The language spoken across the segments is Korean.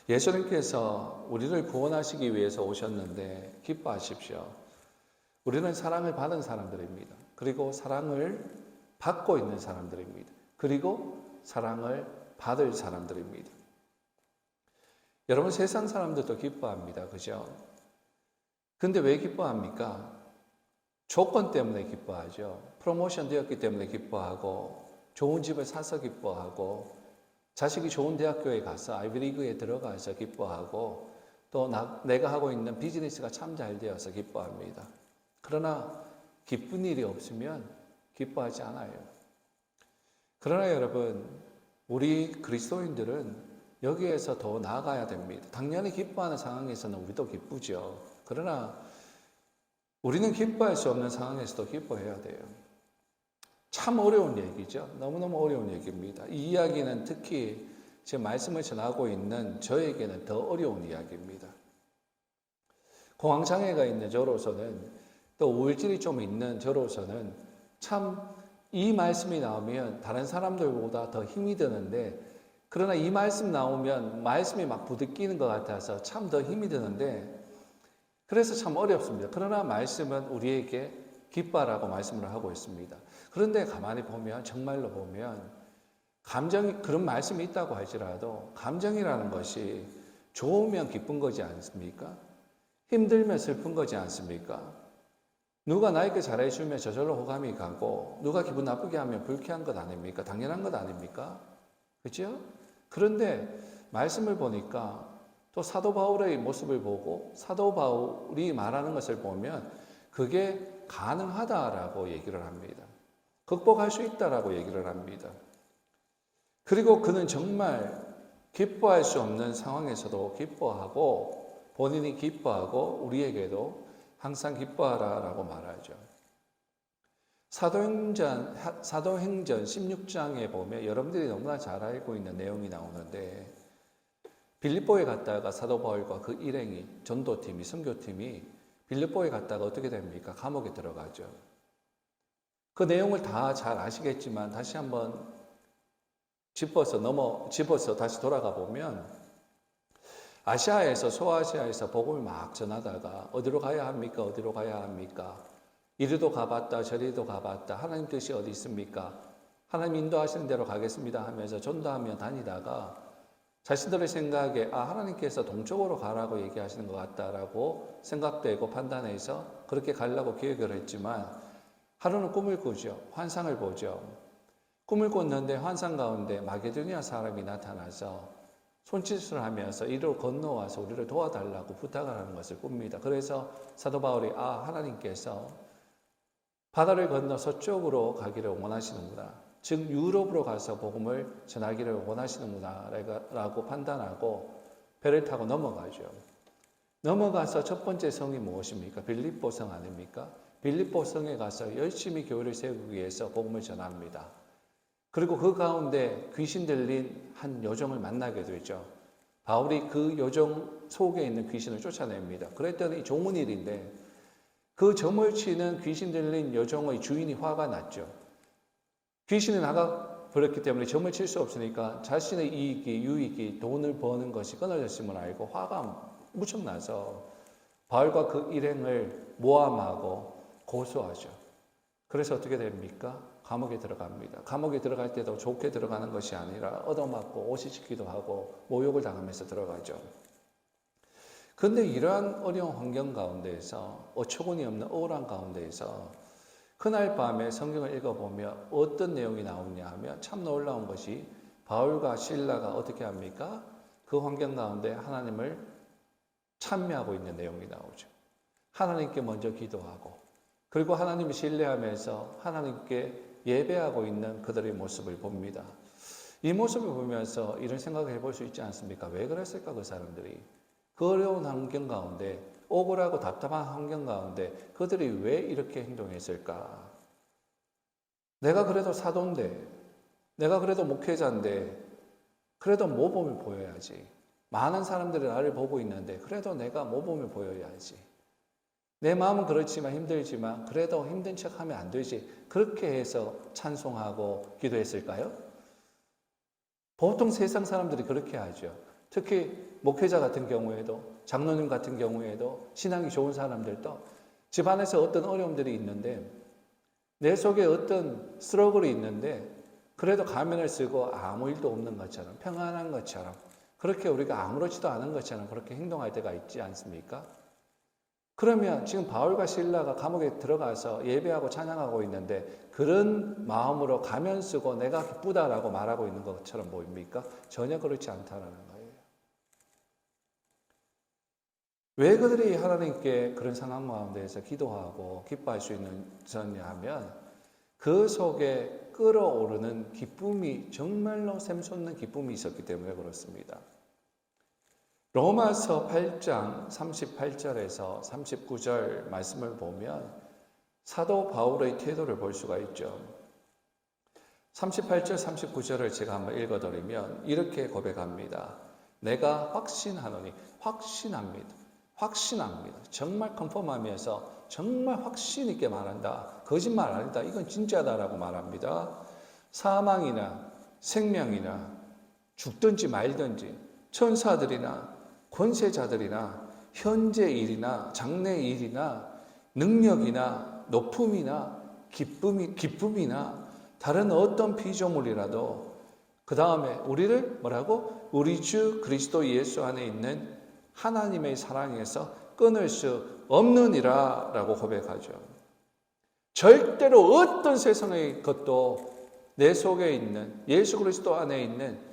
예수님께서 우리를 구원하시기 위해서 오셨는데 기뻐하십시오. 우리는 사랑을 받은 사람들입니다. 그리고 사랑을 받고 있는 사람들입니다. 그리고 사랑을 받을 사람들입니다. 여러분, 세상 사람들도 기뻐합니다. 그죠? 근데 왜 기뻐합니까? 조건 때문에 기뻐하죠. 프로모션 되었기 때문에 기뻐하고, 좋은 집을 사서 기뻐하고, 자식이 좋은 대학교에 가서 아이비리그에 들어가서 기뻐하고, 또 내가 하고 있는 비즈니스가 참 잘 되어서 기뻐합니다. 그러나 기쁜 일이 없으면 기뻐하지 않아요. 그러나 여러분, 우리 그리스도인들은 여기에서 더 나아가야 됩니다. 당연히 기뻐하는 상황에서는 우리도 기쁘죠. 그러나 우리는 기뻐할 수 없는 상황에서도 기뻐해야 돼요. 참 어려운 얘기죠. 너무너무 어려운 얘기입니다. 이 이야기는 특히 제 말씀을 전하고 있는 저에게는 더 어려운 이야기입니다. 공황장애가 있는 저로서는, 또 우울증이 좀 있는 저로서는 참 이 말씀이 나오면 다른 사람들보다 더 힘이 드는데, 그러나 이 말씀 나오면 말씀이 막 부딪히는 것 같아서 참 더 힘이 드는데, 그래서 참 어렵습니다. 그러나 말씀은 우리에게 기뻐하라고 말씀을 하고 있습니다. 그런데 가만히 보면, 정말로 보면, 그런 말씀이 있다고 할지라도 감정이라는 것이 좋으면 기쁜 거지 않습니까? 힘들면 슬픈 거지 않습니까? 누가 나에게 잘해주면 저절로 호감이 가고, 누가 기분 나쁘게 하면 불쾌한 것 아닙니까? 당연한 것 아닙니까? 그렇죠? 그런데 말씀을 보니까 또 사도 바울의 모습을 보고 사도 바울이 말하는 것을 보면 그게 가능하다라고 얘기를 합니다. 극복할 수 있다라고 얘기를 합니다. 그리고 그는 정말 기뻐할 수 없는 상황에서도 기뻐하고, 본인이 기뻐하고 우리에게도 항상 기뻐하라라고 말하죠. 사도행전 16장에 보면 여러분들이 너무나 잘 알고 있는 내용이 나오는데, 빌립보에 갔다가 사도 바울과 그 일행이, 전도팀이, 선교팀이 빌립보에 갔다가 어떻게 됩니까? 감옥에 들어가죠. 그 내용을 다 잘 아시겠지만 다시 한번 짚어서 다시 돌아가 보면, 소아시아에서 복음을 막 전하다가 어디로 가야 합니까? 어디로 가야 합니까? 이리도 가봤다 저리도 가봤다, 하나님 뜻이 어디 있습니까? 하나님 인도하시는 대로 가겠습니다 하면서 전도하며 다니다가 자신들의 생각에 하나님께서 동쪽으로 가라고 얘기하시는 것 같다라고 생각되고 판단해서 그렇게 가려고 계획을 했지만, 하루는 꿈을 꾸죠. 환상을 보죠. 꿈을 꿨는데 환상 가운데 마게도니아 사람이 나타나서 손짓을 하면서 이리로 건너와서 우리를 도와달라고 부탁을 하는 것을 꿉니다. 그래서 사도 바울이 하나님께서 바다를 건너 서쪽으로 가기를 원하시는구나, 즉 유럽으로 가서 복음을 전하기를 원하시는구나 라고 판단하고 배를 타고 넘어가죠. 넘어가서 첫 번째 성이 무엇입니까? 빌립보 성 아닙니까? 빌립보 성에 가서 열심히 교회를 세우기 위해서 복음을 전합니다. 그리고 그 가운데 귀신 들린 한 여종을 만나게 되죠. 바울이 그 여종 속에 있는 귀신을 쫓아냅니다. 그랬더니 좋은 일인데, 그 점을 치는 귀신 들린 여종의 주인이 화가 났죠. 귀신이 나가버렸기 때문에 점을 칠 수 없으니까 자신의 유익이 돈을 버는 것이 끊어졌음을 알고 화가 무척 나서 바울과 그 일행을 모함하고 고소하죠. 그래서 어떻게 됩니까? 감옥에 들어갑니다. 감옥에 들어갈 때도 좋게 들어가는 것이 아니라 얻어맞고 오시시기도 하고 모욕을 당하면서 들어가죠. 그런데 이러한 어려운 환경 가운데에서, 어처구니 없는 억울한 가운데에서 그날 밤에 성경을 읽어보면 어떤 내용이 나오냐 하면, 참 놀라운 것이 바울과 실라가 어떻게 합니까? 그 환경 가운데 하나님을 찬미하고 있는 내용이 나오죠. 하나님께 먼저 기도하고, 그리고 하나님을 신뢰하면서 하나님께 예배하고 있는 그들의 모습을 봅니다. 이 모습을 보면서 이런 생각을 해볼 수 있지 않습니까? 왜 그랬을까, 그 사람들이? 그 어려운 환경 가운데, 억울하고 답답한 환경 가운데 그들이 왜 이렇게 행동했을까? 내가 그래도 사도인데, 내가 그래도 목회자인데, 그래도 모범을 보여야지. 많은 사람들이 나를 보고 있는데 그래도 내가 모범을 보여야지. 내 마음은 그렇지만 힘들지만 그래도 힘든 척하면 안 되지. 그렇게 해서 찬송하고 기도했을까요? 보통 세상 사람들이 그렇게 하죠. 특히 목회자 같은 경우에도, 장로님 같은 경우에도, 신앙이 좋은 사람들도 집안에서 어떤 어려움들이 있는데, 내 속에 어떤 스트러글이 있는데, 그래도 가면을 쓰고 아무 일도 없는 것처럼, 평안한 것처럼, 그렇게 우리가 아무렇지도 않은 것처럼 그렇게 행동할 때가 있지 않습니까? 그러면 지금 바울과 실라가 감옥에 들어가서 예배하고 찬양하고 있는데 그런 마음으로 가면 쓰고 내가 기쁘다라고 말하고 있는 것처럼 보입니까? 전혀 그렇지 않다라는 거예요. 왜 그들이 하나님께 그런 상황 가운데에서 기도하고 기뻐할 수 있느냐 하면 그 속에 끓어오르는 기쁨이 정말로 샘솟는 기쁨이 있었기 때문에 그렇습니다. 로마서 8장 38절에서 39절 말씀을 보면 사도 바울의 태도를 볼 수가 있죠. 38절 39절을 제가 한번 읽어드리면 이렇게 고백합니다. 내가 확신하노니, 확신합니다. 정말 컨펌하면서 정말 확신 있게 말한다. 거짓말 아니다. 이건 진짜다라고 말합니다. 사망이나 생명이나 죽든지 말든지 천사들이나 권세자들이나 현재 일이나 장래 일이나 능력이나 높음이나 기쁨이나 다른 어떤 피조물이라도 그 다음에 우리를 뭐라고? 우리 주 그리스도 예수 안에 있는 하나님의 사랑에서 끊을 수 없느니라 라고 고백하죠. 절대로 어떤 세상의 것도 내 속에 있는 예수 그리스도 안에 있는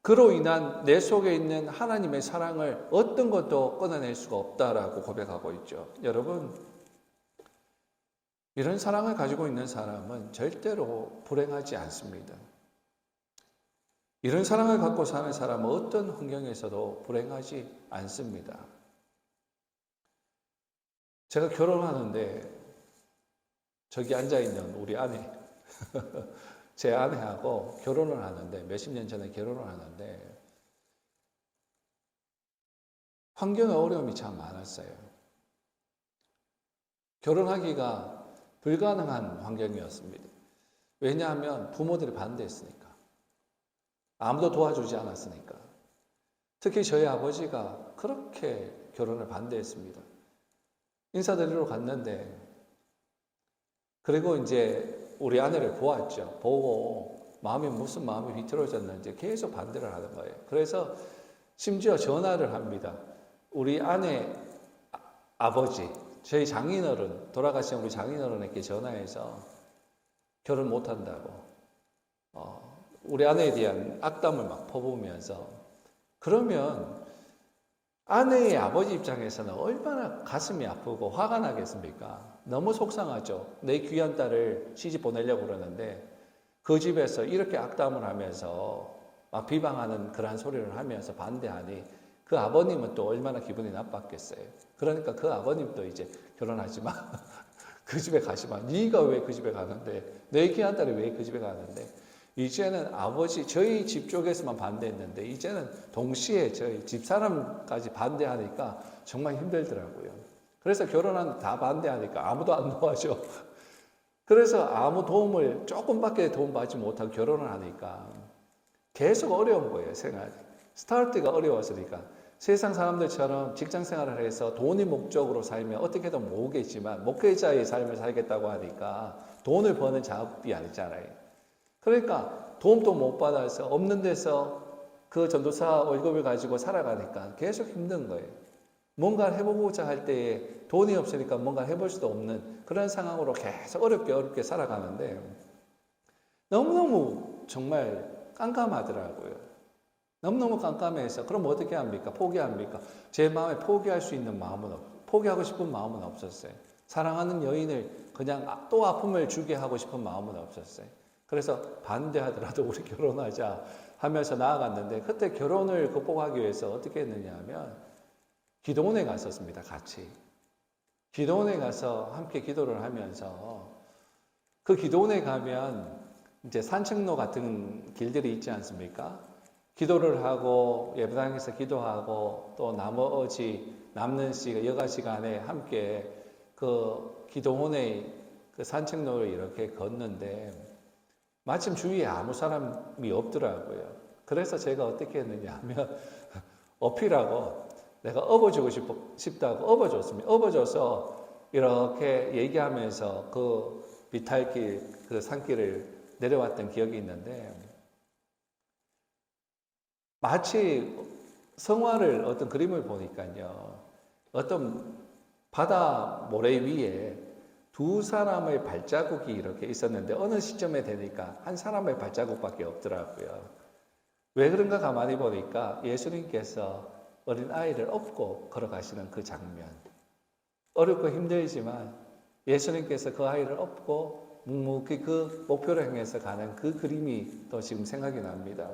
그로 인한 내 속에 있는 하나님의 사랑을 어떤 것도 끊어낼 수가 없다라고 고백하고 있죠. 여러분, 이런 사랑을 가지고 있는 사람은 절대로 불행하지 않습니다. 이런 사랑을 갖고 사는 사람은 어떤 환경에서도 불행하지 않습니다. 제가 결혼하는데 저기 앉아있는 우리 아내 제 아내하고 결혼을 하는데 몇십 년 전에 결혼을 하는데 환경의 어려움이 참 많았어요. 결혼하기가 불가능한 환경이었습니다. 왜냐하면 부모들이 반대했으니까. 아무도 도와주지 않았으니까. 특히 저희 아버지가 그렇게 결혼을 반대했습니다. 인사드리러 갔는데 그리고 이제 우리 아내를 보았죠. 보고 무슨 마음이 비틀어졌는지 계속 반대를 하는 거예요. 그래서 심지어 전화를 합니다. 우리 아내 아버지, 저희 장인어른, 돌아가신 우리 장인어른에게 전화해서 결혼 못한다고 우리 아내에 대한 악담을 막 퍼부으면서 그러면 아내의 아버지 입장에서는 얼마나 가슴이 아프고 화가 나겠습니까? 너무 속상하죠. 내 귀한 딸을 시집 보내려고 그러는데 그 집에서 이렇게 악담을 하면서 막 비방하는 그러한 소리를 하면서 반대하니 그 아버님은 또 얼마나 기분이 나빴겠어요. 그러니까 그 아버님도 이제 결혼하지 마. 그 집에 가지 마. 네가 왜 그 집에 가는데? 내 귀한 딸이 왜 그 집에 가는데? 이제는 저희 집 쪽에서만 반대했는데 이제는 동시에 저희 집사람까지 반대하니까 정말 힘들더라고요. 그래서 결혼하는데 다 반대하니까 아무도 안 도와줘. 그래서 아무 도움을 조금밖에 도움받지 못하고 결혼을 하니까 계속 어려운 거예요, 생활이. 스타트가 어려웠으니까. 세상 사람들처럼 직장 생활을 해서 돈이 목적으로 살면 어떻게든 모으겠지만 목회자의 삶을 살겠다고 하니까 돈을 버는 작업이 아니잖아요. 그러니까 도움도 못 받아서 없는 데서 그 전도사 월급을 가지고 살아가니까 계속 힘든 거예요. 뭔가를 해보고자 할 때에 돈이 없으니까 뭔가 해볼 수도 없는 그런 상황으로 계속 어렵게 살아가는데 너무너무 정말 깜깜하더라고요. 너무너무 깜깜해서 그럼 어떻게 합니까? 포기합니까? 제 마음에 포기할 수 있는 마음은 포기하고 싶은 마음은 없었어요. 사랑하는 여인을 그냥 또 아픔을 주게 하고 싶은 마음은 없었어요. 그래서 반대하더라도 우리 결혼하자 하면서 나아갔는데 그때 결혼을 극복하기 위해서 어떻게 했느냐 하면 기도원에 갔었습니다. 같이. 기도원에 가서 함께 기도를 하면서 그 기도원에 가면 이제 산책로 같은 길들이 있지 않습니까? 기도를 하고 예배당에서 기도하고 또 나머지 남는 여가 시간에 함께 그 기도원의 그 산책로를 이렇게 걷는데 마침 주위에 아무 사람이 없더라고요. 그래서 제가 어떻게 했느냐 하면 어필하고 내가 업어주고 싶다고 업어줬습니다. 업어줘서 이렇게 얘기하면서 그 비탈길, 그 산길을 내려왔던 기억이 있는데 마치 성화를 어떤 그림을 보니까요. 어떤 바다 모래 위에 두 사람의 발자국이 이렇게 있었는데 어느 시점에 되니까 한 사람의 발자국밖에 없더라고요. 왜 그런가 가만히 보니까 예수님께서 어린 아이를 업고 걸어가시는 그 장면. 어렵고 힘들지만 예수님께서 그 아이를 업고 묵묵히 그 목표를 향해서 가는 그 그림이 또 지금 생각이 납니다.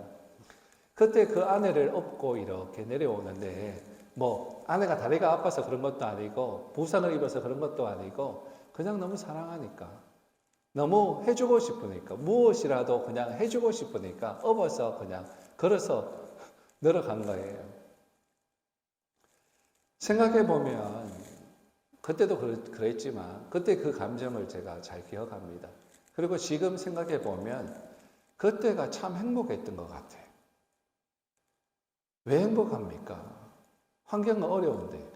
그때 그 아내를 업고 이렇게 내려오는데 뭐 아내가 다리가 아파서 그런 것도 아니고 부상을 입어서 그런 것도 아니고 그냥 너무 사랑하니까 너무 해주고 싶으니까 무엇이라도 그냥 해주고 싶으니까 업어서 그냥 걸어서 내려간 거예요. 생각해 보면 그때도 그랬지만 그때 그 감정을 제가 잘 기억합니다. 그리고 지금 생각해 보면 그때가 참 행복했던 것 같아요. 왜 행복합니까? 환경은 어려운데,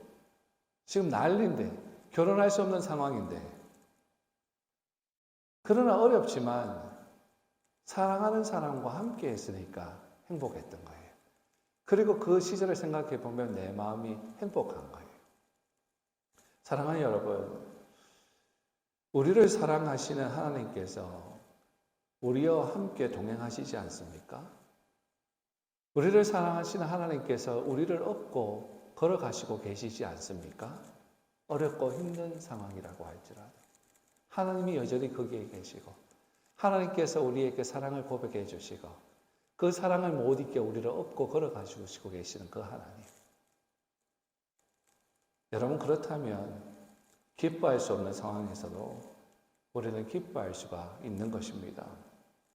지금 난리인데, 결혼할 수 없는 상황인데, 그러나 어렵지만 사랑하는 사람과 함께 했으니까 행복했던 거예요. 그리고 그 시절을 생각해 보면 내 마음이 행복한 거예요. 사랑하는 여러분, 우리를 사랑하시는 하나님께서 우리와 함께 동행하시지 않습니까? 우리를 사랑하시는 하나님께서 우리를 업고 걸어가시고 계시지 않습니까? 어렵고 힘든 상황이라고 할지라도 하나님이 여전히 거기에 계시고 하나님께서 우리에게 사랑을 고백해 주시고 그 사랑을 못 잊게 우리를 업고 걸어가시고 계시는 그 하나님. 여러분 그렇다면 기뻐할 수 없는 상황에서도 우리는 기뻐할 수가 있는 것입니다.